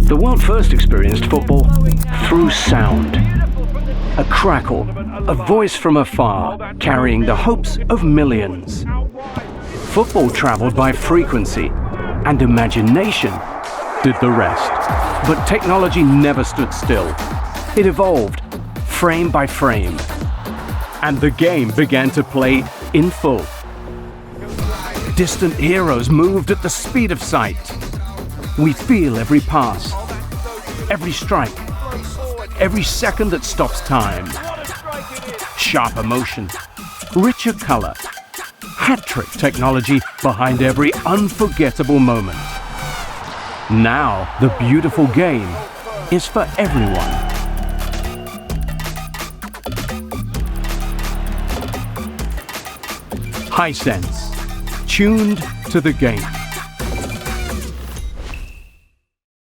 The world first experienced football through sound. A crackle, a voice from afar, carrying the hopes of millions. Football traveled by frequency, and imagination did the rest. But technology never stood still. It evolved, frame by frame. And the game began to play in full. Distant heroes moved at the speed of sight. We feel every pass, every strike, every second that stops time. Sharp emotion, richer color, hat-trick technology behind every unforgettable moment. Now, the beautiful game is for everyone. Hisense, tuned to the game.